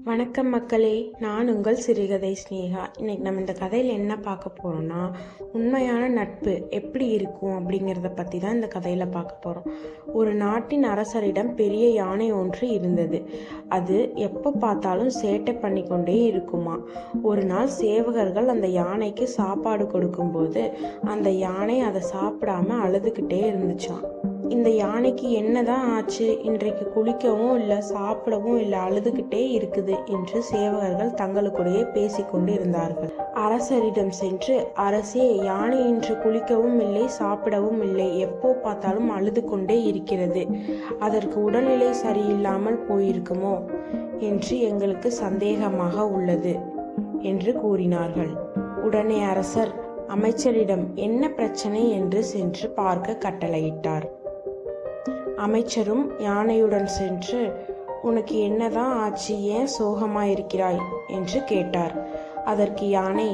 வணக்கம் மக்களே, நான் உங்கள் சிறுகதை ஸ்னேகா. இன்னைக்கு நம்ம இந்த கதையில் என்ன பார்க்க போகிறோம்னா, உண்மையான நட்பு எப்படி இருக்கும் அப்படிங்கிறத பற்றி தான் இந்த கதையில் பார்க்க போகிறோம். ஒரு நாட்டின் அரசரிடம் பெரிய யானை ஒன்று இருந்தது. அது எப்போ பார்த்தாலும் சேட்டை பண்ணி கொண்டே இருக்குமா. ஒரு நாள் சேவகர்கள் அந்த யானைக்கு சாப்பாடு கொடுக்கும்போது அந்த யானை அதை சாப்பிடாம அழுதுகிட்டே இருந்துச்சான். இந்த யானைக்கு என்னதான் ஆச்சு, இன்றைக்கு குளிக்கவும் இல்லை, சாப்பிடவும் இல்லை, அழுதுகிட்டே இருக்குது என்று சேவகர்கள் தங்களுக்குள்ளேயே பேசிக்கொண்டு இருந்தார்கள். அரசரிடம் சென்று, அரசே, யானை இன்று குளிக்கவும் இல்லை, சாப்பிடவும் இல்லை, எப்போ பார்த்தாலும் அழுது கொண்டே இருக்கிறது. அதற்கு உடல்நிலை சரியில்லாமல் போயிருக்குமோ என்று எங்களுக்கு சந்தேகமாக உள்ளது என்று கூறினார்கள். உடனே அரசர் அமைச்சரிடம் என்ன பிரச்சனை என்று சென்று பார்க்க கட்டளையிட்டார். அமைச்சரும் யானையுடன் சென்று, உனக்கு என்னதான் ஆச்சு, ஏன் சோகமாயிருக்கிறாய் என்று கேட்டார். அதற்கு யானை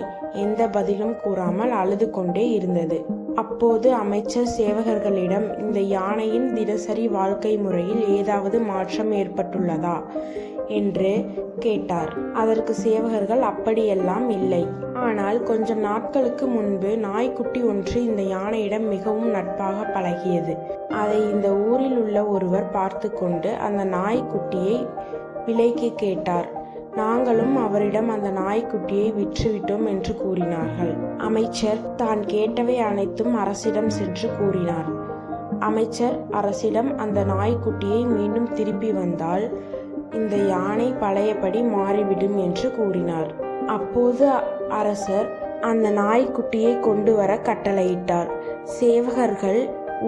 எந்த பதிலும் கூறாமல் அழுது கொண்டே இருந்தது. அப்போது அமைச்சர் சேவகர்களிடம், இந்த யானையின் தினசரி வாழ்க்கை முறையில் ஏதாவது மாற்றம் ஏற்பட்டுள்ளதா என்று கேட்டார். அதற்கு சேவகர்கள், அப்படியெல்லாம் இல்லை, ஆனால் கொஞ்சம் நாட்களுக்கு முன்பு நாய்க்குட்டி ஒன்று இந்த யானையிடம் மிகவும் நட்பாக பழகியது. அதை இந்த ஊரில் உள்ள ஒருவர் பார்த்து கொண்டு அந்த நாய்க்குட்டியை விலைக்கு கேட்டார். நாங்களும் அவரிடம் அந்த நாய்க்குட்டியை விற்றுவிட்டோம் என்று கூறினார்கள். அமைச்சர் தான் கேட்டவை அனைத்தும் அரசிடம் சென்று கூறினார். அமைச்சர் அரசிடம், அந்த நாய்க்குட்டியை மீண்டும் திருப்பி வந்தால் இந்த யானை பழையபடி மாறிவிடும் என்று கூறினார். அப்போது அரசர் அந்த நாய்க்குட்டியை கொண்டு வர கட்டளையிட்டார். சேவகர்கள்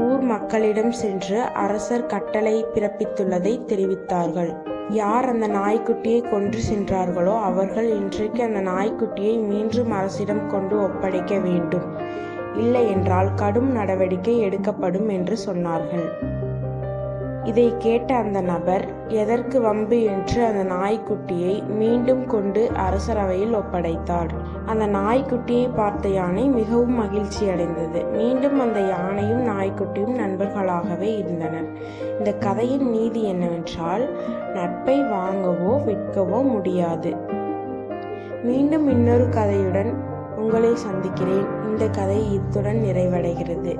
ஊர் மக்களிடம் சென்று அரசர் கட்டளை பிறப்பித்துள்ளதை தெரிவித்தார்கள். யார் அந்த நாய்க்குட்டியை கொன்று சென்றார்களோ அவர்கள் இன்றைக்கு அந்த நாய்க்குட்டியை மீண்டும் அரசிடம் கொண்டு ஒப்படைக்க வேண்டும், இல்லை என்றால் கடும் நடவடிக்கை எடுக்கப்படும் என்று சொன்னார்கள். இதை கேட்ட அந்த நபர், எதற்கு வம்பு என்று அந்த நாய்க்குட்டியை மீண்டும் கொண்டு அரசரவையில் ஒப்படைத்தார். அந்த நாய்க்குட்டியை பார்த்த யானை மிகவும் மகிழ்ச்சி அடைந்தது. மீண்டும் அந்த யானையும் நாய்க்குட்டியும் நண்பர்களாகவே இருந்தனர். இந்த கதையின் நீதி என்னவென்றால், நட்பை வாங்கவோ விற்கவோ முடியாது. மீண்டும் இன்னொரு கதையுடன் உங்களை சந்திக்கிறேன். இந்த கதை இத்துடன் நிறைவடைகிறது.